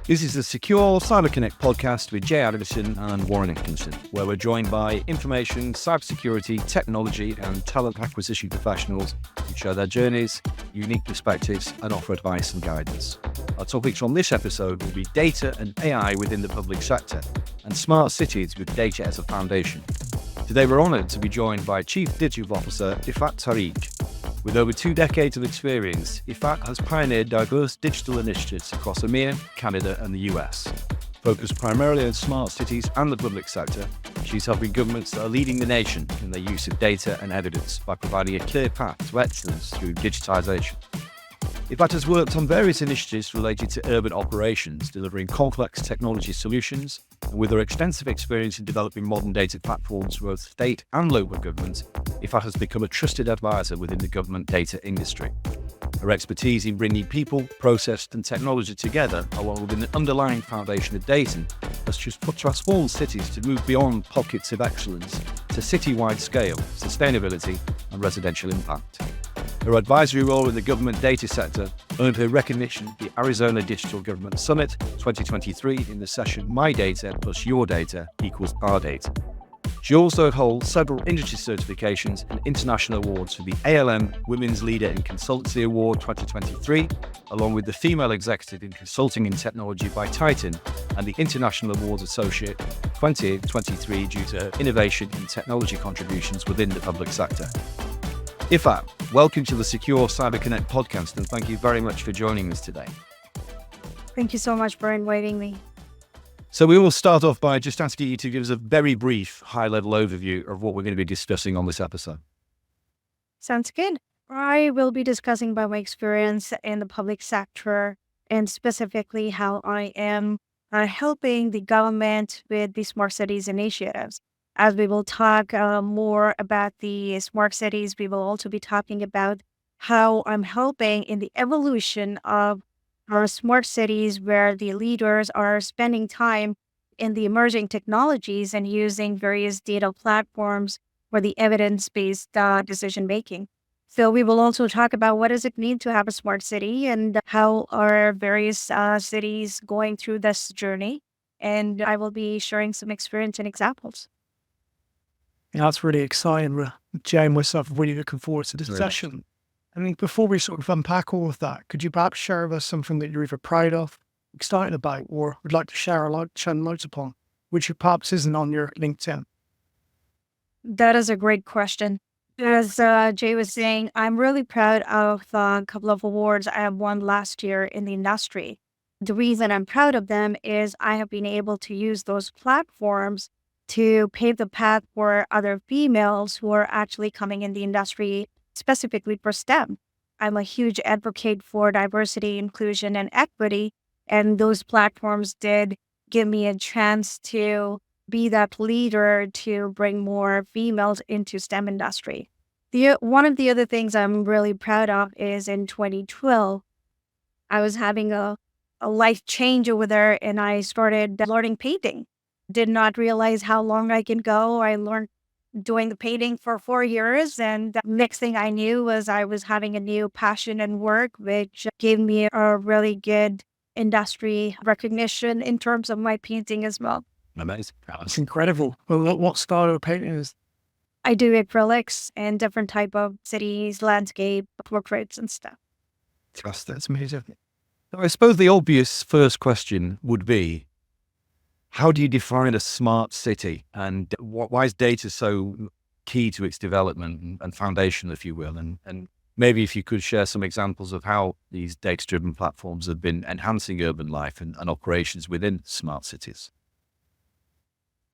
This is the Secure Cyber Connect podcast with Jay Adamson and Warren Atkinson, where we're joined by information, cybersecurity, technology, and talent acquisition professionals who share their journeys, unique perspectives, and offer advice and guidance. Our topics from this episode will be data and AI within the public sector and smart cities with data as a foundation. Today, we're honoured to be joined by Chief Digital Officer Iffat Tariq. With over 2 decades of experience, Iffat has pioneered diverse digital initiatives across EMEA, Canada and the US. Focused primarily on smart cities and the public sector, she's helping governments that are leading the nation in their use of data and evidence by providing a clear path to excellence through digitisation. Iffat has worked on various initiatives related to urban operations, delivering complex technology solutions, and with her extensive experience in developing modern data platforms for both state and local government, Iffat has become a trusted advisor within the government data industry. Her expertise in bringing people, process and technology together, along with an underlying foundation of data, has just transformed cities to move beyond pockets of excellence to city-wide scale, sustainability and residential impact. Her advisory role in the government data sector earned her recognition at the Arizona Digital Government Summit 2023 in the session My Data plus Your Data equals Our Data. She also holds several industry certifications and international awards for the ALM Women's Leader in Consultancy Award 2023, along with the Female Executive in Consulting and Technology by Titan and the International Awards Associate 2023 due to her innovation and technology contributions within the public sector. Iffat, welcome to the Secure Cyber Connect podcast, and thank you very much for joining us today. Thank you so much for inviting me. So we will start off by just asking you to give us a very brief, high-level overview of what we're going to be discussing on this episode. Sounds good. I will be discussing about my experience in the public sector and specifically how I am helping the government with the smart cities initiatives. As we will talk more about the smart cities, we will also be talking about how I'm helping in the evolution of our smart cities where the leaders are spending time in the emerging technologies and using various data platforms for the evidence-based decision making. So we will also talk about what does it mean to have a smart city and how are various cities going through this journey. And I will be sharing some experience and examples. Yeah, that's really exciting. Jay and myself are really looking forward to this session. I mean, before we sort of unpack all of that, could you perhaps share with us something that you're either proud of, excited about, or would like to share notes upon, which perhaps isn't on your LinkedIn? That is a great question. As Jay was saying, I'm really proud of a couple of awards I have won last year in the industry. The reason I'm proud of them is I have been able to use those platforms to pave the path for other females who are actually coming in the industry, specifically for STEM. I'm a huge advocate for diversity, inclusion, and equity, and those platforms did give me a chance to be that leader to bring more females into STEM industry. One of the other things I'm really proud of is in 2012, I was having a life change over there, and I started learning painting. Did not realize how long I can go. I learned doing the painting for 4 years. And the next thing I knew was I was having a new passion and work, which gave me a really good industry recognition in terms of my painting as well. Amazing. That's incredible. Well, what style of painting is? I do acrylics and different type of cities, landscape, portraits and stuff. That's amazing. So I suppose the obvious first question would be, how do you define a smart city, and why is data so key to its development and foundation, if you will? And maybe if you could share some examples of how these data-driven platforms have been enhancing urban life and operations within smart cities.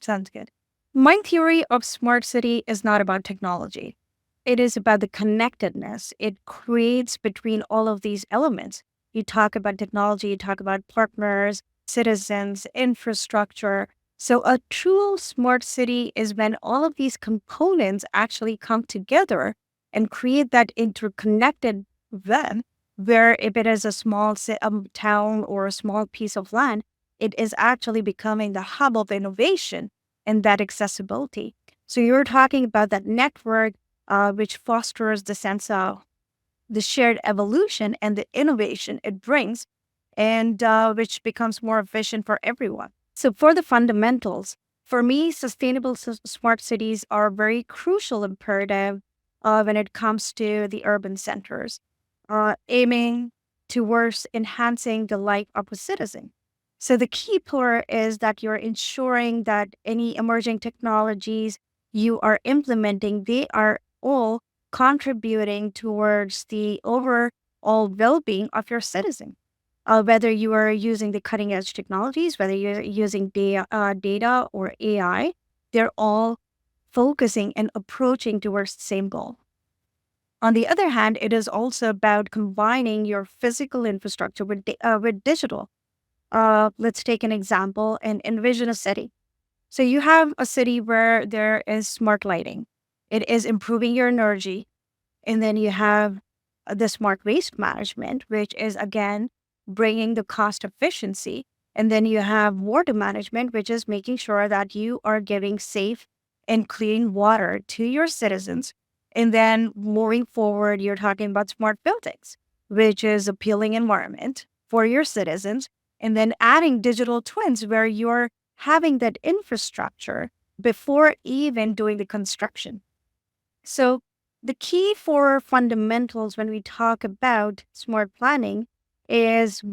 Sounds good. My theory of smart city is not about technology. It is about the connectedness it creates between all of these elements. You talk about technology, you talk about partners, citizens, infrastructure. So a true smart city is when all of these components actually come together and create that interconnected web where if it is a small town or a small piece of land, it is actually becoming the hub of innovation and that accessibility. So you're talking about that network which fosters the sense of the shared evolution and the innovation it brings and which becomes more efficient for everyone. So for the fundamentals, for me, sustainable smart cities are a very crucial imperative when it comes to the urban centers, aiming towards enhancing the life of a citizen. So the key pillar is that you're ensuring that any emerging technologies you are implementing, they are all contributing towards the overall well-being of your citizen. Whether you are using the cutting edge technologies, whether you're using data or AI, they're all focusing and approaching towards the same goal. On the other hand, it is also about combining your physical infrastructure with digital. Let's take an example and envision a city. So you have a city where there is smart lighting. It is improving your energy. And then you have the smart waste management, which is again bringing the cost efficiency. And then you have water management, which is making sure that you are giving safe and clean water to your citizens. And then moving forward, you're talking about smart buildings, which is appealing environment for your citizens. And then adding digital twins where you're having that infrastructure before even doing the construction. So the key for fundamentals when we talk about smart planning is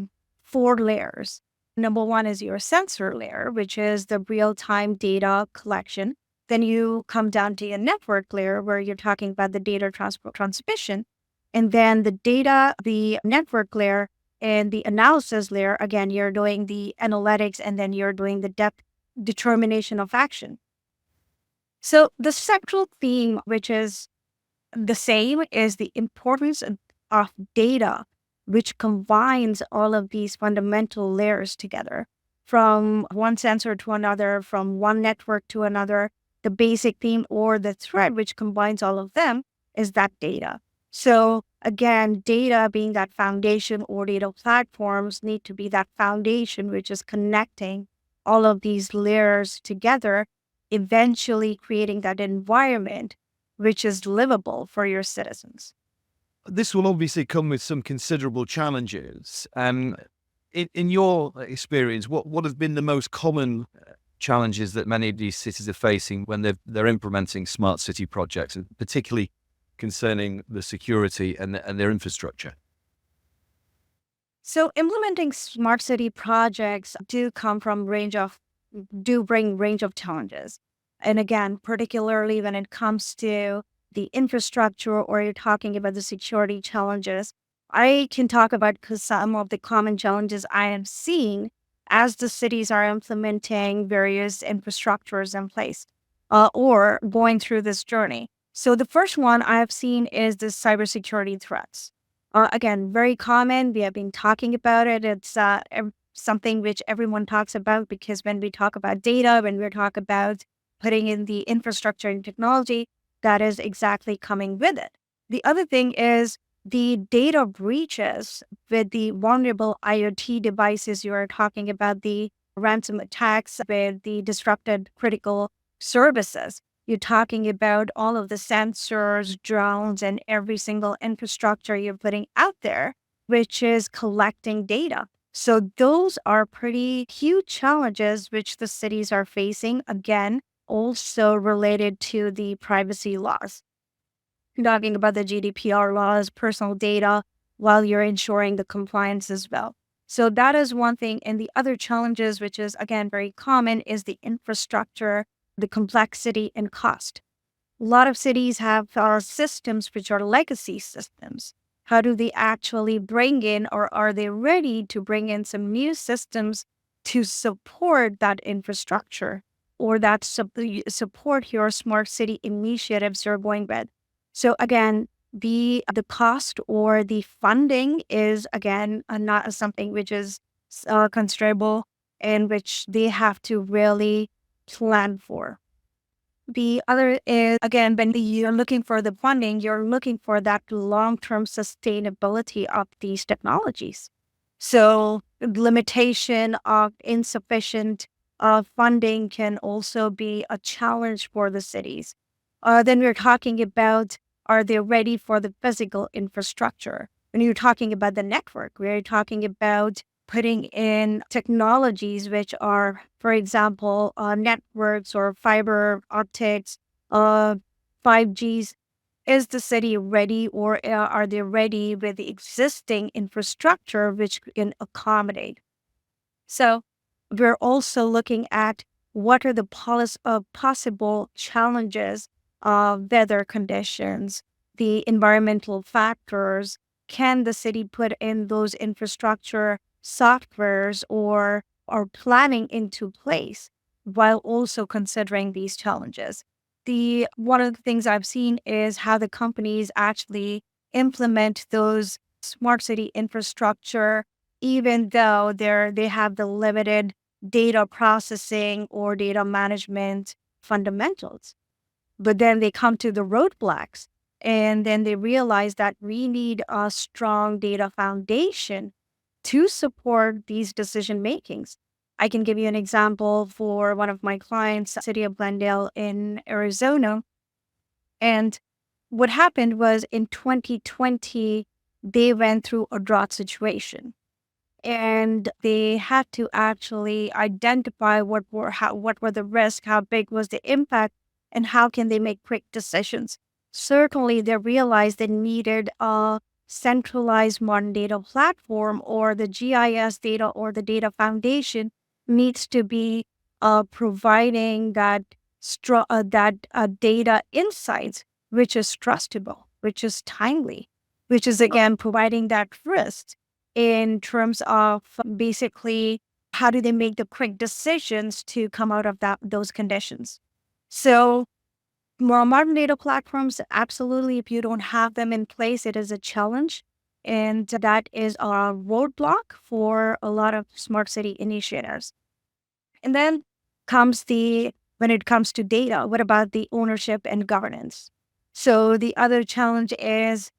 4 layers. Number one is your sensor layer, which is the real-time data collection. Then you come down to your network layer where you're talking about the data transmission. And then the network layer and the analysis layer, again, you're doing the analytics and then you're doing the depth determination of action. So the central theme, which is the same, is the importance of data, which combines all of these fundamental layers together from one sensor to another, from one network to another. The basic theme or the thread which combines all of them is that data. So again, data being that foundation, or data platforms need to be that foundation which is connecting all of these layers together, eventually creating that environment which is livable for your citizens. This will obviously come with some considerable challenges. In your experience, what have been the most common challenges that many of these cities are facing when they're implementing smart city projects, and particularly concerning the security and their infrastructure? So implementing smart city projects do bring range of challenges. And again, particularly when it comes to the infrastructure or you're talking about the security challenges, I can talk about some of the common challenges I am seeing as the cities are implementing various infrastructures in place or going through this journey. So the first one I have seen is the cybersecurity threats. Again, very common. We have been talking about it. It's something which everyone talks about because when we talk about data, when we talk about putting in the infrastructure and technology, that is exactly coming with it. The other thing is the data breaches with the vulnerable IoT devices. You are talking about the ransom attacks with the disrupted critical services. You're talking about all of the sensors, drones, and every single infrastructure you're putting out there, which is collecting data. So those are pretty huge challenges which the cities are facing. Again, also related to the privacy laws. You're talking about the GDPR laws, personal data, while you're ensuring the compliance as well. So that is one thing. And the other challenges, which is again very common, is the infrastructure, the complexity, and cost. A lot of cities have systems which are legacy systems. How do they actually bring in, or are they ready to bring in some new systems to support that infrastructure or that support your smart city initiatives you're going with? So again, the cost or the funding is again not something which is considerable and which they have to really plan for. The other is, again, when you're looking for the funding, you're looking for that long-term sustainability of these technologies. So limitation of insufficient funding can also be a challenge for the cities. Then we're talking about, are they ready for the physical infrastructure? When you're talking about the network, we're talking about putting in technologies which are, for example, networks or fiber optics, 5Gs. Is the city ready, or are they ready with the existing infrastructure which can accommodate? So we're also looking at what are the possible challenges of weather conditions, the environmental factors. Can the city put in those infrastructure softwares or planning into place while also considering these challenges? The one of the things I've seen is how the companies actually implement those smart city infrastructure even though they have the limited data processing or data management fundamentals. But then they come to the roadblocks and then they realize that we need a strong data foundation to support these decision makings. I can give you an example for one of my clients, City of Glendale in Arizona. And what happened was in 2020, they went through a drought situation and they had to actually identify what were the risks, how big was the impact, and how can they make quick decisions. Certainly, they realized they needed a centralized modern data platform, or the GIS data or the data foundation needs to be providing that data insights, which is trustable, which is timely, which is again providing that risk in terms of basically how do they make the quick decisions to come out of those conditions. So more modern data platforms, absolutely, if you don't have them in place, it is a challenge. And that is a roadblock for a lot of smart city initiatives. And then when it comes to data, what about the ownership and governance? So the other challenge is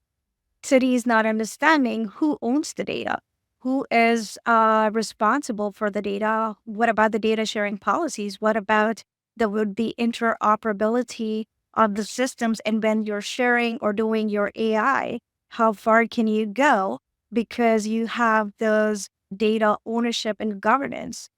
cities not understanding who owns the data, who is responsible for the data. What about the data sharing policies? What about the interoperability of the systems? And when you're sharing or doing your AI, how far can you go? Because you have those data ownership and governance.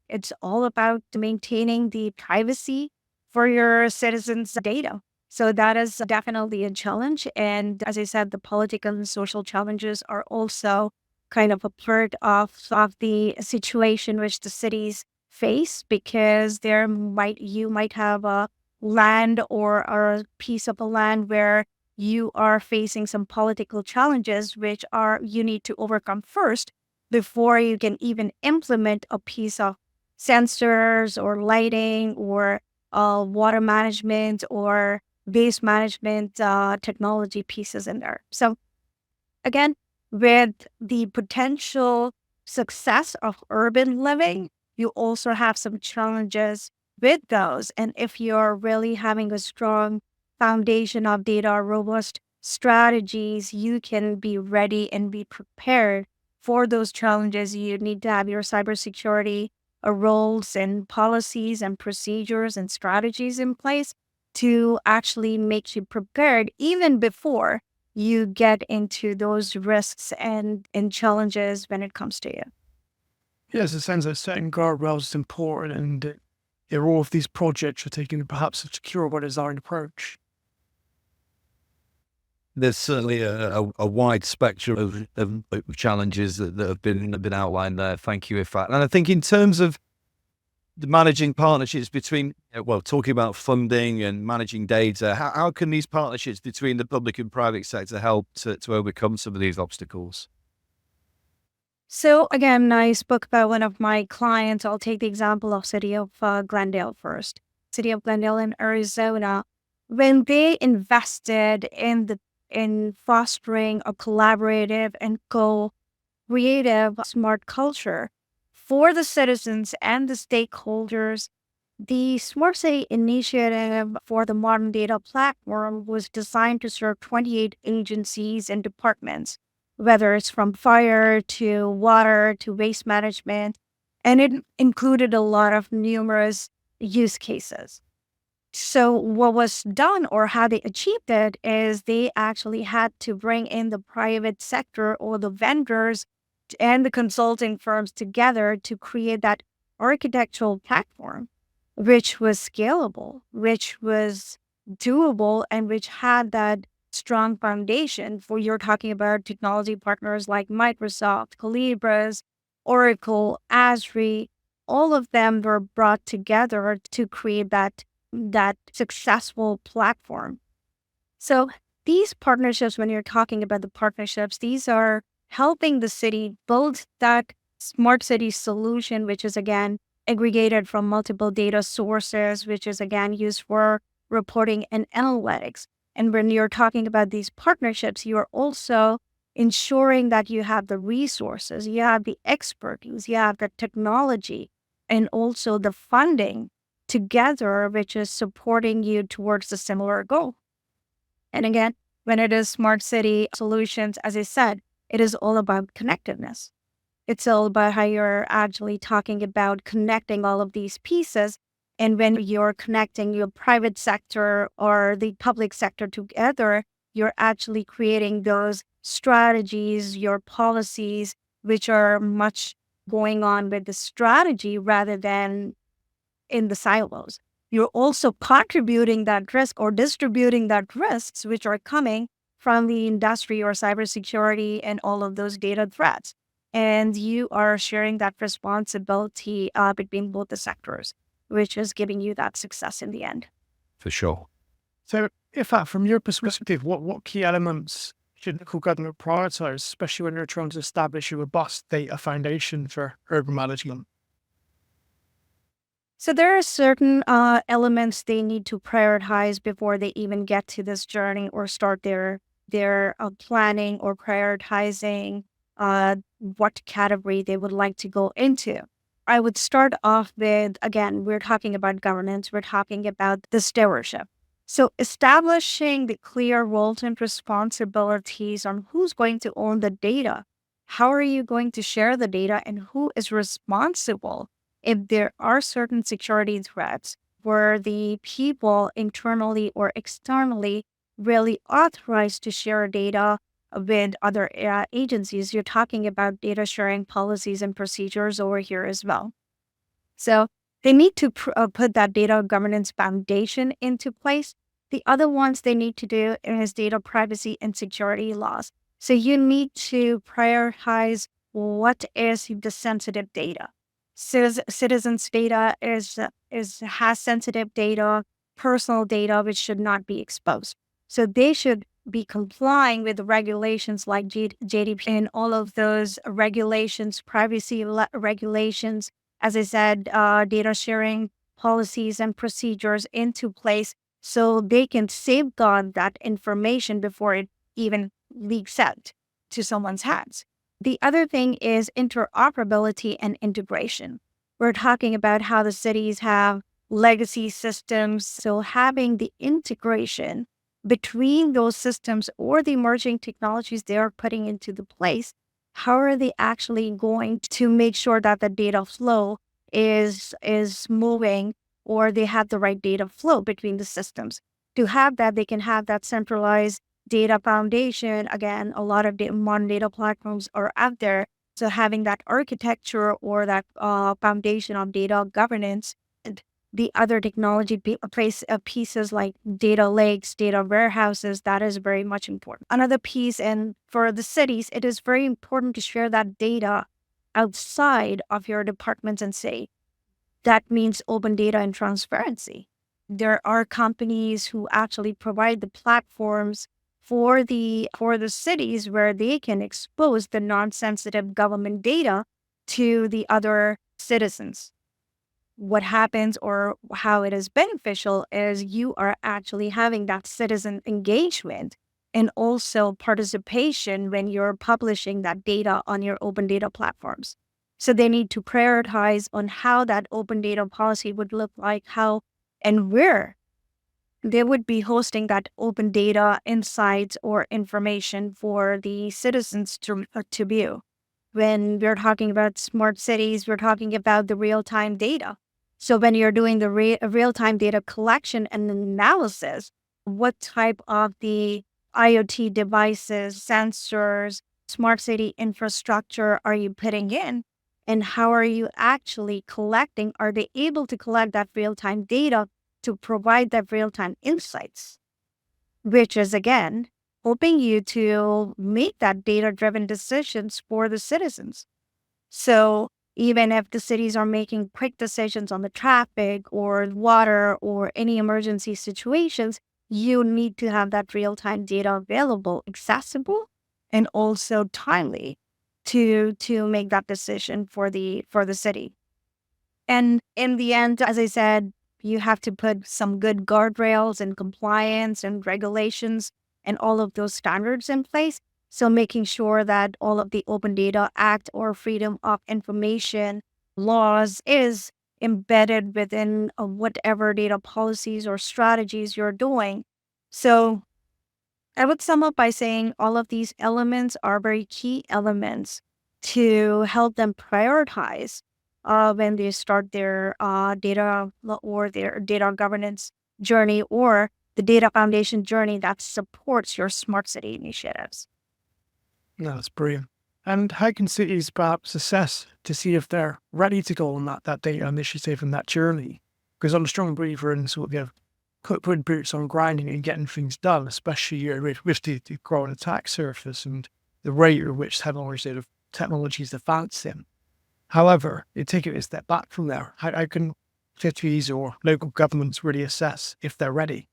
It's all about maintaining the privacy for your citizens' data. So that is definitely a challenge. And as I said, the political and social challenges are also kind of a part of the situation which the cities face, because you might have a land or a piece of a land where you are facing some political challenges which are you need to overcome first before you can even implement a piece of sensors or lighting or water management or waste management technology pieces in there. So again, with the potential success of urban living, you also have some challenges with those. And if you're really having a strong foundation of data, robust strategies, you can be ready and be prepared for those challenges. You need to have your cybersecurity roles and policies and procedures and strategies in place to actually make you prepared even before you get into those risks and challenges when it comes to you. Yes, it sounds like setting guardrails is important, and all of these projects are taking perhaps a secure but designed approach. There's certainly a wide spectrum of challenges that have been outlined there. Thank you, Iffat. And I think in terms of the managing partnerships between, talking about funding and managing data, how can these partnerships between the public and private sector help to overcome some of these obstacles? So again, I spoke about one of my clients. I'll take the example of City of Glendale first. City of Glendale in Arizona, when they invested in fostering a collaborative and co-creative smart culture for the citizens and the stakeholders, the Smart City initiative for the modern data platform was designed to serve 28 agencies and departments, whether it's from fire to water to waste management, and it included a lot of numerous use cases. So what was done or how they achieved it is they actually had to bring in the private sector or the vendors and the consulting firms together to create that architectural platform, which was scalable, which was doable, and which had that strong foundation for you're talking about technology partners like Microsoft, Calibras, Oracle, Azri. All of them were brought together to create that successful platform. So these partnerships, when you're talking about the partnerships, these are helping the city build that smart city solution, which is again aggregated from multiple data sources, which is again used for reporting and analytics. And when you're talking about these partnerships, you're also ensuring that you have the resources, you have the expertise, you have the technology, and also the funding together, which is supporting you towards a similar goal. And again, when it is smart city solutions, as I said, it is all about connectiveness. It's all about how you're actually talking about connecting all of these pieces. And when you're connecting your private sector or the public sector together, you're actually creating those strategies, your policies, which are much going on with the strategy rather than in the silos. You're also contributing that risk or distributing that risks, which are coming from the industry or cybersecurity and all of those data threats. And you are sharing that responsibility between both the sectors, which is giving you that success in the end. For sure. So, Iffat, from your perspective, what key elements should local government prioritize, especially when you're trying to establish a robust data foundation for urban management? So there are certain elements they need to prioritize before they even get to this journey or start their planning or prioritizing what category they would like to go into. I would start off with, again, we're talking about governance, we're talking about the stewardship. So establishing the clear roles and responsibilities on who's going to own the data, how are you going to share the data, and who is responsible if there are certain security threats where the people internally or externally really authorized to share data with other agencies. You're talking about data sharing policies and procedures over here as well. So they need to put that data governance foundation into place. The other ones they need to do is data privacy and security laws. So you need to prioritize what is the sensitive data. Citizens' data has sensitive data, personal data, which should not be exposed. So they should be complying with the regulations like JDP and all of those regulations, privacy regulations, as I said, data sharing policies and procedures into place so they can safeguard that information before it even leaks out to someone's hands. The other thing is interoperability and integration. We're talking about how the cities have legacy systems. So having the integration between those systems or the emerging technologies they are putting into the place, how are they actually going to make sure that the data flow is moving or they have the right data flow between the systems? To have that, they can have that centralized data foundation. Again, a lot of modern data platforms are out there. So having that architecture or that foundation of data governance, and the other technology pieces like data lakes, data warehouses, that is very much important. Another piece, and for the cities, it is very important to share that data outside of your departments and say, that means open data and transparency. There are companies who actually provide the platforms for the cities where they can expose the non-sensitive government data to the other citizens. What happens or how it is beneficial is you are actually having that citizen engagement and also participation when you're publishing that data on your open data platforms. So they need to prioritize on how that open data policy would look like, how and where they would be hosting that open data insights or information for the citizens to view. When we're talking about smart cities, we're talking about the real-time data. So when you're doing the real-time data collection and analysis, what type of the IoT devices, sensors, smart city infrastructure are you putting in? And how are you actually collecting? Are they able to collect that real-time data to provide that real-time insights? Which is, again, helping you to make that data-driven decisions for the citizens. So even if the cities are making quick decisions on the traffic or water or any emergency situations, you need to have that real-time data available, accessible, and also timely to make that decision for the city. And in the end, as I said, you have to put some good guardrails and compliance and regulations and all of those standards in place. So making sure that all of the Open Data Act or Freedom of Information laws is embedded within whatever data policies or strategies you're doing. So I would sum up by saying all of these elements are very key elements to help them prioritize when they start their or their data governance journey or the data foundation journey that supports your smart city initiatives. No, that's brilliant. And how can cities perhaps assess to see if they're ready to go on that data initiative and that journey? Because I'm a strong believer in sort of, putting boots on grinding and getting things done, especially with the growing attack surface and the rate at which technology is advancing. However, you take it a step back from there. How can cities or local governments really assess if they're ready?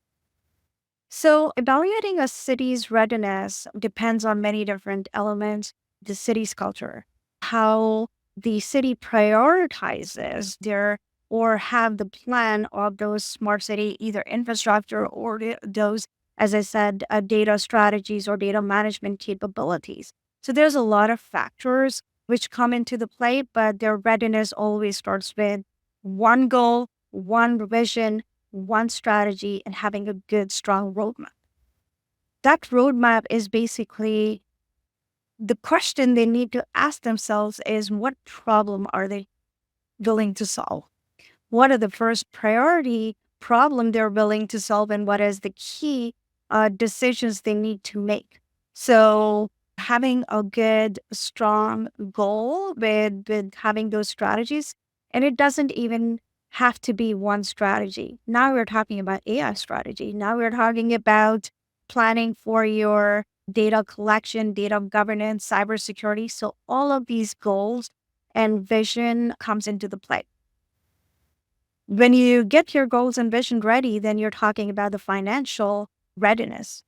So, evaluating a city's readiness depends on many different elements. The city's culture, how the city prioritizes their or have the plan of those smart city either infrastructure or those, as I said, data strategies or data management capabilities. So there's a lot of factors which come into the play, but their readiness always starts with one goal, one vision, one strategy, and having a good, strong roadmap. That roadmap is basically the question they need to ask themselves is what problem are they willing to solve? What are the first priority problem they're willing to solve, and what is the key decisions they need to make? So having a good, strong goal with having those strategies, and it doesn't even have to be one strategy. Now we're talking about AI strategy. Now we're talking about planning for your data collection, data governance, cybersecurity. So all of these goals and vision comes into the play. When you get your goals and vision ready, then you're talking about the financial readiness.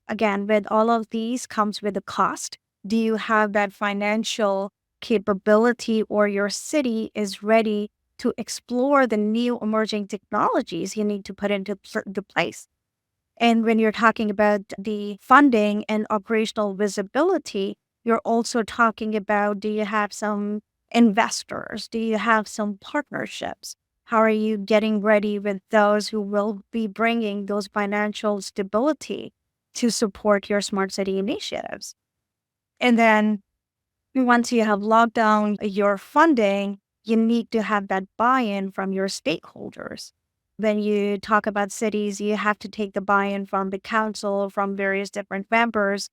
Again, with all of these comes with a cost. Do you have that financial capability, or your city is ready to explore the new emerging technologies you need to put into the place? And when you're talking about the funding and operational visibility, you're also talking about, do you have some investors? Do you have some partnerships? How are you getting ready with those who will be bringing those financial stability to support your smart city initiatives? And then once you have locked down your funding, you need to have that buy-in from your stakeholders. When you talk about cities, you have to take the buy-in from the council, from various different members.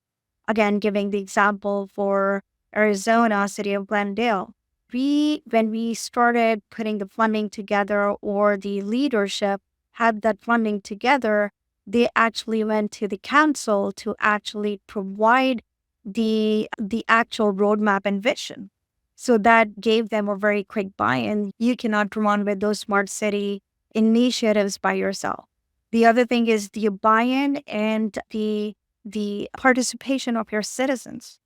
Again, giving the example for Arizona, city of Glendale. When we started putting the funding together, or the leadership had that funding together, they actually went to the council to actually provide the actual roadmap and vision. So that gave them a very quick buy-in. You cannot run with those smart city initiatives by yourself. The other thing is the buy-in and the participation of your citizens.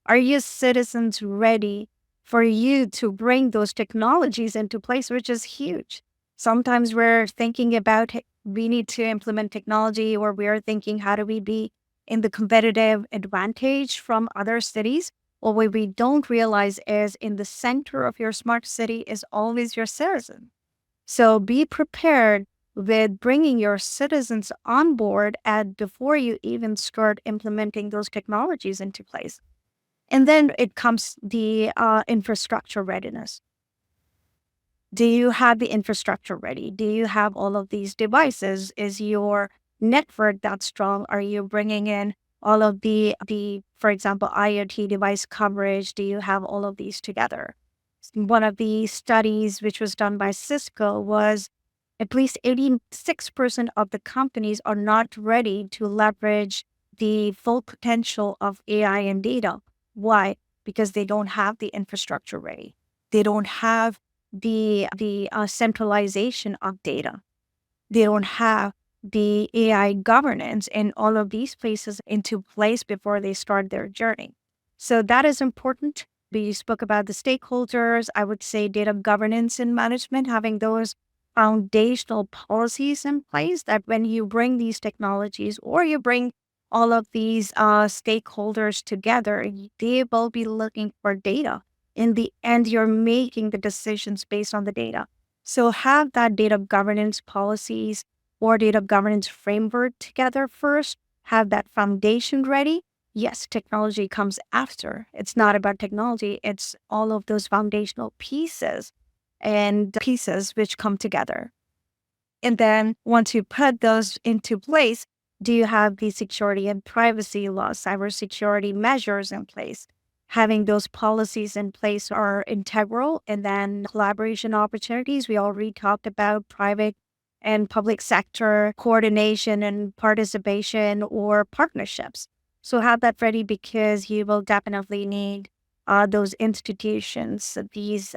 Are your citizens ready for you to bring those technologies into place, which is huge? Sometimes we're thinking about we need to implement technology, or we're thinking how do we be in the competitive advantage from other cities. Well, what we don't realize is in the center of your smart city is always your citizen. So be prepared with bringing your citizens on board before you even start implementing those technologies into place. And then it comes the infrastructure readiness. Do you have the infrastructure ready? Do you have all of these devices? Is your network that strong? Are you bringing in all of the, for example, IoT device coverage? Do you have all of these together? One of the studies which was done by Cisco was at least 86% of the companies are not ready to leverage the full potential of AI and data. Why? Because they don't have the infrastructure ready. They don't have the centralization of data. They don't have the AI governance in all of these places into place before they start their journey. So that is important. We spoke about the stakeholders. I would say data governance and management, having those foundational policies in place that when you bring these technologies or you bring all of these stakeholders together, they will be looking for data. In the end, you're making the decisions based on the data. So have that data governance policies or data governance framework together first, have that foundation ready. Yes, technology comes after. It's not about technology, it's all of those foundational pieces and pieces which come together. And then once you put those into place, do you have the security and privacy laws, cybersecurity measures in place? Having those policies in place are integral. And then collaboration opportunities. We already talked about private and public sector coordination and participation or partnerships. So have that ready because you will definitely need those institutions, these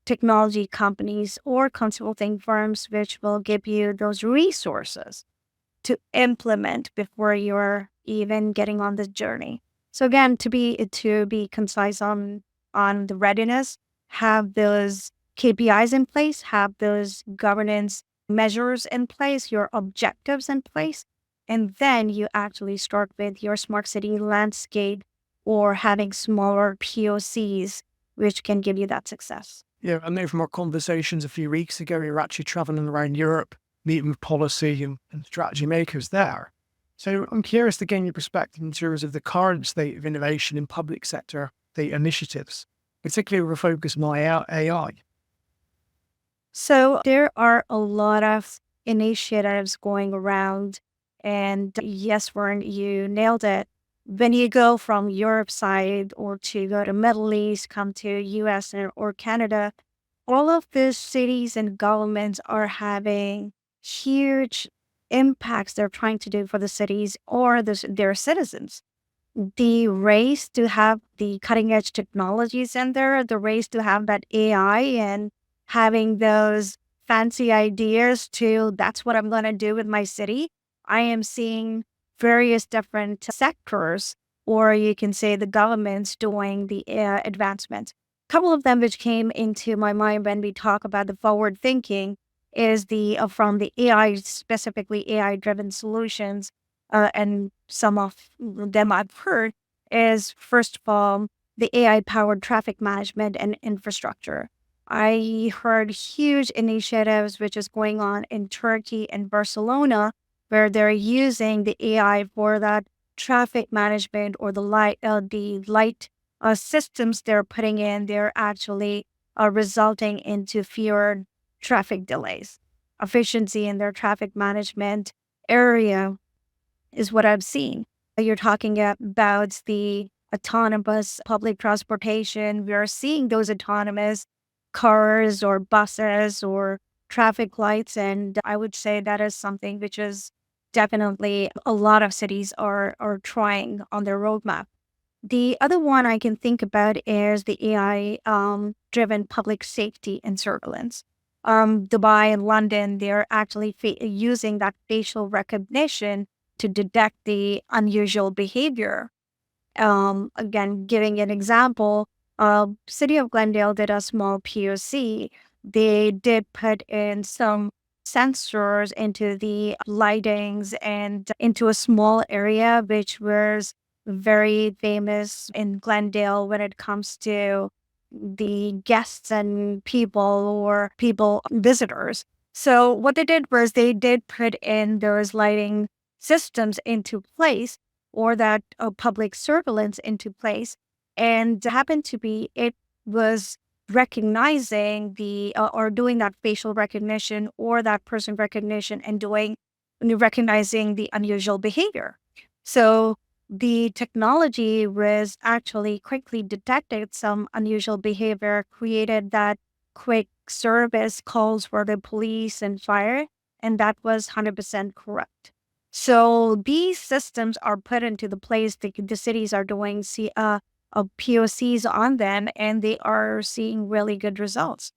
technology companies or consulting firms, which will give you those resources to implement before you're even getting on the journey. So again, to be concise on the readiness, have those KPIs in place, have those governance measures in place, your objectives in place, and then you actually start with your smart city landscape or having smaller POCs, which can give you that success. Yeah, I know from our conversations a few weeks ago, we were actually traveling around Europe, meeting with policy and strategy makers there. So I'm curious to gain your perspective in terms of the current state of innovation in public sector data initiatives, particularly with a focus on AI. So there are a lot of initiatives going around. And yes, Warren, you nailed it. When you go from Europe side or to go to Middle East, come to US or Canada, all of these cities and governments are having huge impacts they're trying to do for the cities or their citizens. The race to have the cutting edge technologies in there, the race to have that AI and having those fancy ideas to that's what I'm going to do with my city. I am seeing various different sectors, or you can say the governments doing the advancement. A couple of them which came into my mind when we talk about the forward thinking is the from the AI, specifically AI driven solutions and some of them I've heard is first of all, the AI powered traffic management and infrastructure. I heard huge initiatives which is going on in Turkey and Barcelona where they're using the AI for that traffic management or the light systems they're putting in. They're actually resulting into fewer traffic delays, efficiency in their traffic management area is what I've seen. You're talking about the autonomous public transportation. We are seeing those autonomous cars or buses or traffic lights. And I would say that is something which is definitely a lot of cities are trying on their roadmap. The other one I can think about is the AI driven public safety and surveillance. Dubai and London, they're actually using that facial recognition to detect the unusual behavior. Again, giving an example, City of Glendale did a small POC. They did put in some sensors into the lightings and into a small area, which was very famous in Glendale when it comes to the guests and people visitors. So what they did was they did put in those lighting systems into place or that public surveillance into place. And happened to be, it was recognizing or doing that facial recognition or that person recognition and recognizing the unusual behavior. So the technology was actually quickly detected some unusual behavior, created that quick service calls for the police and fire, and that was 100% correct. So these systems are put into the place. The cities are doing POCs on them, and they are seeing really good results.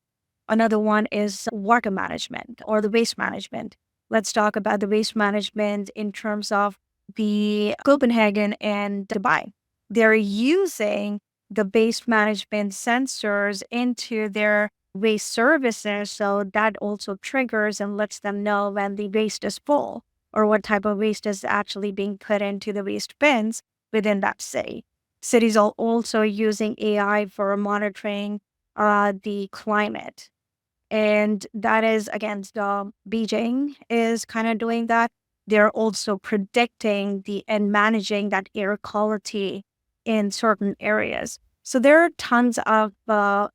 Another one is water management or the waste management. Let's talk about the waste management in terms of the Copenhagen and Dubai. They're using the waste management sensors into their waste services. So that also triggers and lets them know when the waste is full or what type of waste is actually being put into the waste bins within that city. Cities are also using AI for monitoring the climate. And that is, again, the Beijing is kind of doing that. They're also predicting and managing that air quality in certain areas. So there are tons of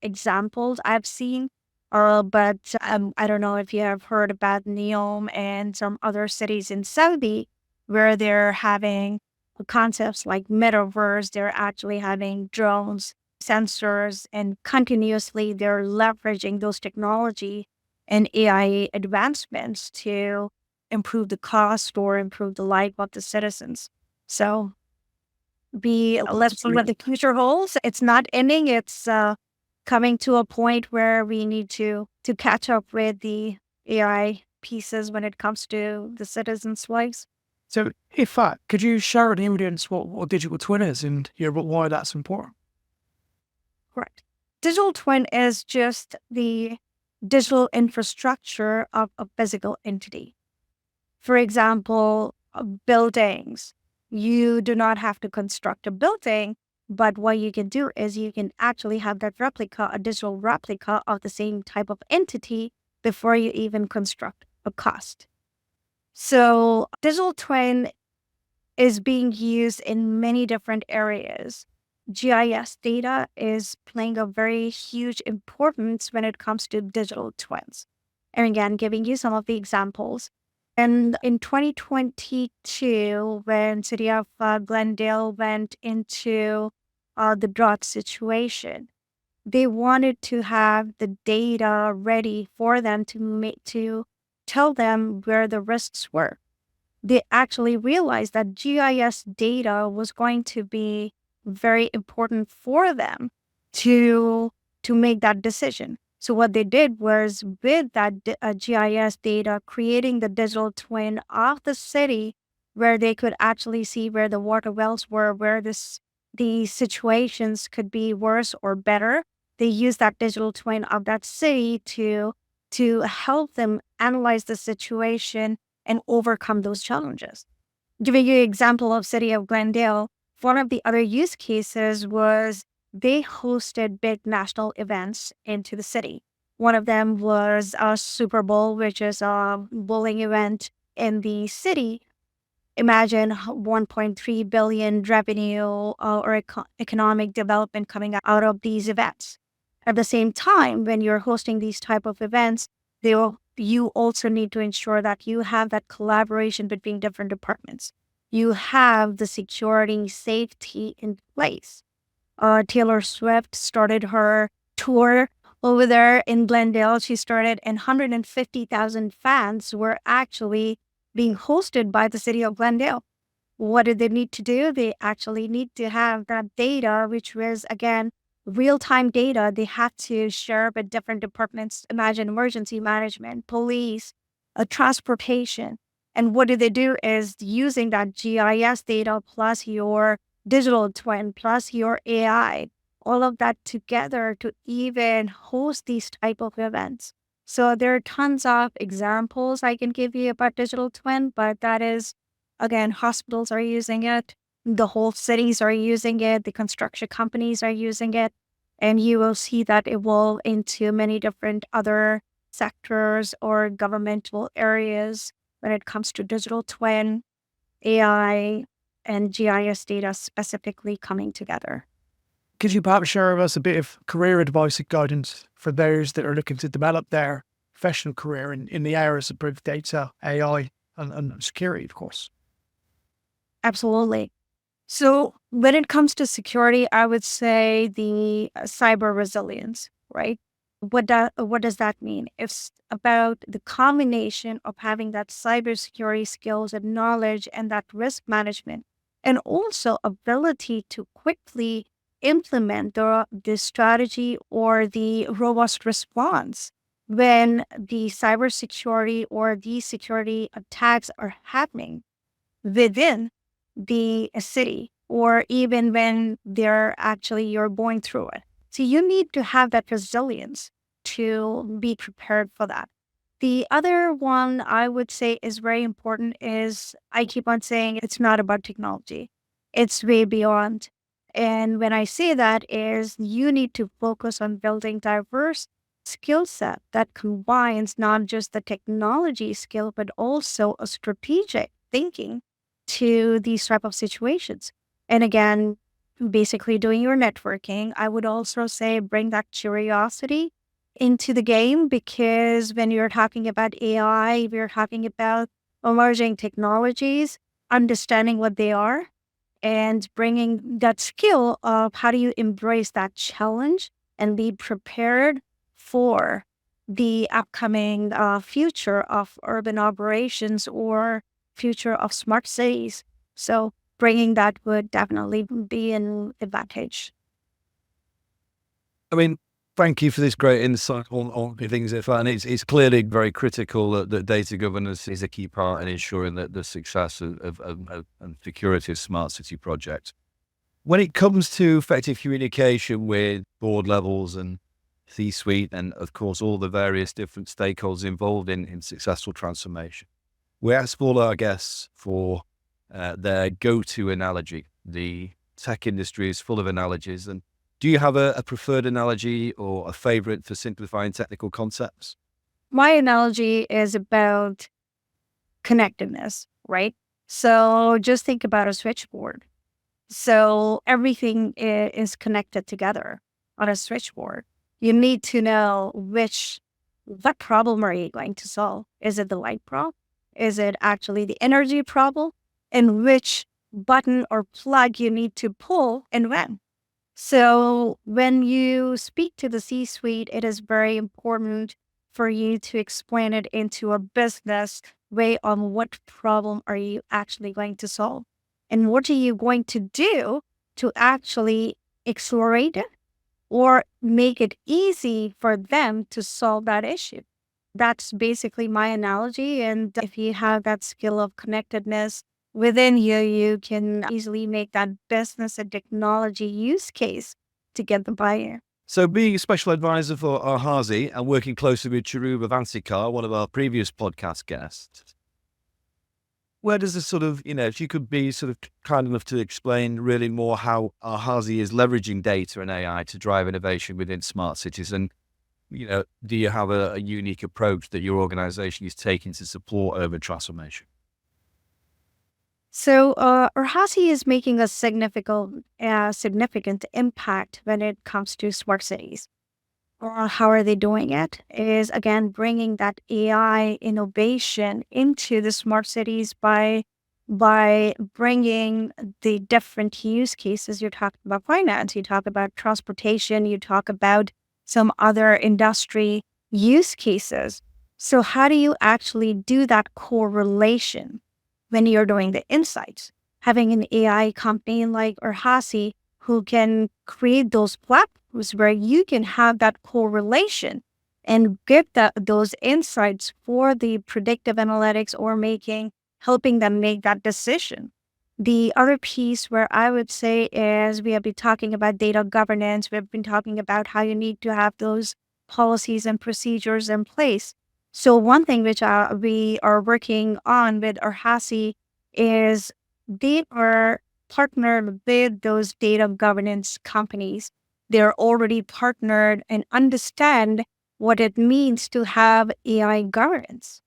examples I've seen, but I don't know if you have heard about Neom and some other cities in Saudi where they're having concepts like metaverse. They're actually having drones, sensors, and continuously they're leveraging those technology and AI advancements to improve the cost or improve the life of the citizens. So let's see what the future holds. It's not ending. It's coming to a point where we need to catch up with the AI pieces when it comes to the citizens' lives. So, Iffat, could you share with the audience what a digital twin is and why that's important? Correct. Digital twin is just the digital infrastructure of a physical entity. For example, buildings. You do not have to construct a building, but what you can do is you can actually have that replica, a digital replica of the same type of entity before you even construct a cost. So digital twin is being used in many different areas. GIS data is playing a very huge importance when it comes to digital twins. And again, giving you some of the examples. And in 2022, when City of Glendale went into the drought situation, they wanted to have the data ready for them to tell them where the risks were. They actually realized that GIS data was going to be very important for them to make that decision. So what they did was with that GIS data, creating the digital twin of the city where they could actually see where the water wells were, where the situations could be worse or better. They used that digital twin of that city to help them analyze the situation and overcome those challenges. Giving you an example of City of Glendale, one of the other use cases was they hosted big national events into the city. One of them was a Super Bowl, which is a bowling event in the city. Imagine 1.3 billion revenue or economic development coming out of these events. At the same time, when you're hosting these type of events, you also need to ensure that you have that collaboration between different departments. You have the security, safety in place. Taylor Swift started her tour over there in Glendale. She started, and 150,000 fans were actually being hosted by the city of Glendale. What did they need to do? They actually need to have that data, which was, again, real-time data. They have to share with different departments. Imagine emergency management, police, transportation. And what do they do is using that GIS data plus your digital twin plus your AI, all of that together to even host these type of events. So there are tons of examples I can give you about digital twin, but that is, again, hospitals are using it. The whole cities are using it. The construction companies are using it. And you will see that evolve into many different other sectors or governmental areas when it comes to digital twin, AI, and GIS data specifically coming together. Could you perhaps share with us a bit of career advice and guidance for those that are looking to develop their professional career in the areas of both data, AI, and security, of course? Absolutely. So when it comes to security, I would say the cyber resilience, right? What does that mean? It's about the combination of having that cybersecurity skills and knowledge and that risk management, and also ability to quickly implement the strategy or the robust response when the cybersecurity or the security attacks are happening within the city, or even when you're going through it. So you need to have that resilience to be prepared for that. The other one I would say is very important is I keep on saying it's not about technology. It's way beyond. And when I say that is you need to focus on building diverse skill set that combines not just the technology skill, but also a strategic thinking to these type of situations. And again, basically doing your networking, I would also say bring that curiosity into the game, because when you're talking about AI, we're talking about emerging technologies, understanding what they are and bringing that skill of how do you embrace that challenge and be prepared for the upcoming future of urban operations or future of smart cities. So bringing that would definitely be an advantage. I mean, thank you for this great insight on things, Iffat. And it's clearly very critical that data governance is a key part in ensuring that the success of and security of smart city projects. When it comes to effective communication with board levels and C-suite, and of course all the various different stakeholders involved in successful transformation, we ask all our guests for their go-to analogy. The tech industry is full of analogies, and do you have a preferred analogy or a favorite for simplifying technical concepts? My analogy is about connectedness, right? So just think about a switchboard. So everything is connected together on a switchboard. You need to know what problem are you going to solve? Is it the light problem? Is it actually the energy problem? And which button or plug you need to pull and when? So when you speak to the C-suite, it is very important for you to explain it into a business way on what problem are you actually going to solve and what are you going to do to actually accelerate it or make it easy for them to solve that issue. That's basically my analogy. And if you have that skill of connectedness within you, you can easily make that business and technology use case to get the buyer. So being a special advisor for Orasi and working closely with Chiruba Vansikar, one of our previous podcast guests, where does this sort of, if you could be sort of kind enough to explain really more how Orasi is leveraging data and AI to drive innovation within smart cities, and do you have a unique approach that your organization is taking to support urban transformation? So, Orasi is making a significant impact when it comes to smart cities. How are they doing it? Is again bringing that AI innovation into the smart cities by bringing the different use cases. You talk about finance, you talk about transportation, you talk about some other industry use cases. So how do you actually do that correlation when you're doing the insights? Having an AI company like Orasi who can create those platforms where you can have that correlation and get those insights for the predictive analytics or helping them make that decision. The other piece where I would say is we have been talking about data governance. We've been talking about how you need to have those policies and procedures in place. So one thing which we are working on with Orasi is they are partnered with those data governance companies. They're already partnered and understand what it means to have AI governance.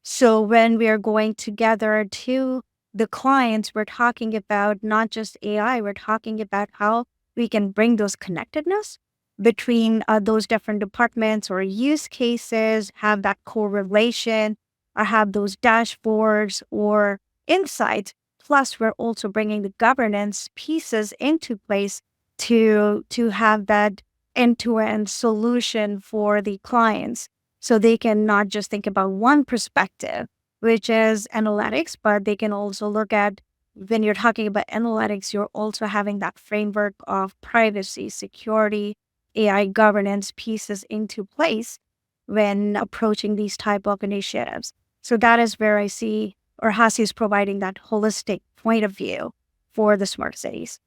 So when we are going together to the clients, we're talking about not just AI, we're talking about how we can bring those connectedness between those different departments or use cases, have that correlation, or have those dashboards or insights Plus, we're also bringing the governance pieces into place to have that end-to-end solution for the clients. So they can not just think about one perspective, which is analytics, but they can also look at, when you're talking about analytics, you're also having that framework of privacy, security, AI governance pieces into place when approaching these type of initiatives. So that is where I see Orasi is providing that holistic point of view for the smart cities.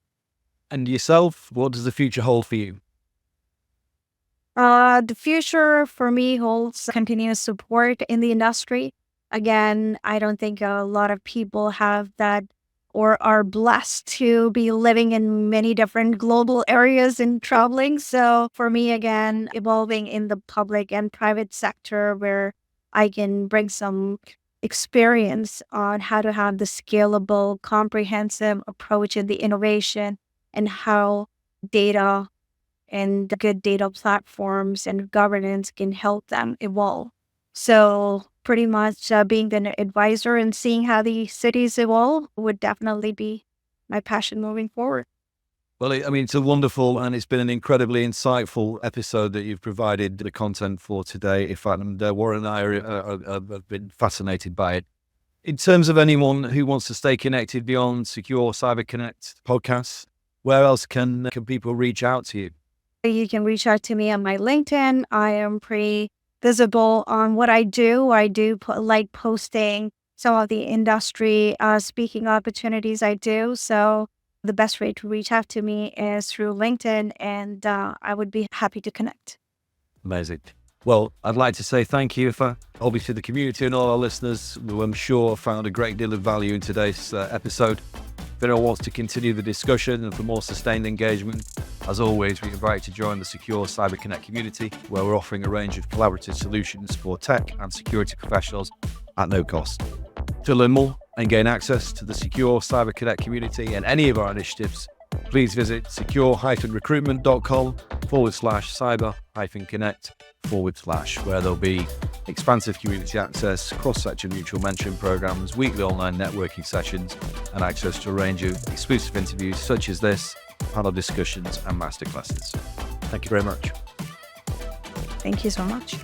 And yourself, what does the future hold for you? The future for me holds continuous support in the industry. Again, I don't think a lot of people have that or are blessed to be living in many different global areas and traveling. So for me, again, evolving in the public and private sector where I can bring some experience on how to have the scalable, comprehensive approach in the innovation and how data and good data platforms and governance can help them evolve. So pretty much being an advisor and seeing how the cities evolve would definitely be my passion moving forward. Well, it's a wonderful, and it's been an incredibly insightful episode that you've provided the content for today. Iffat, and Warren and I have been fascinated by it. In terms of anyone who wants to stay connected beyond Secure Cyber Connect podcasts, where else can people reach out to you? You can reach out to me on my LinkedIn. I am pretty visible on what I do. I do like posting some of the industry speaking opportunities I do. So the best way to reach out to me is through LinkedIn, and I would be happy to connect. Amazing. Well, I'd like to say thank you for obviously the community and all our listeners who I'm sure found a great deal of value in today's episode. If anyone wants to continue the discussion and for more sustained engagement, as always, we invite you to join the Secure Cyber Connect community, where we're offering a range of collaborative solutions for tech and security professionals at no cost. To learn more and gain access to the Secure Cyber Connect community and any of our initiatives, please visit secure-recruitment.com/cyber-connect/, where there'll be expansive community access, cross-section mutual mentoring programs, weekly online networking sessions, and access to a range of exclusive interviews such as this, panel discussions, and masterclasses. Thank you very much. Thank you so much.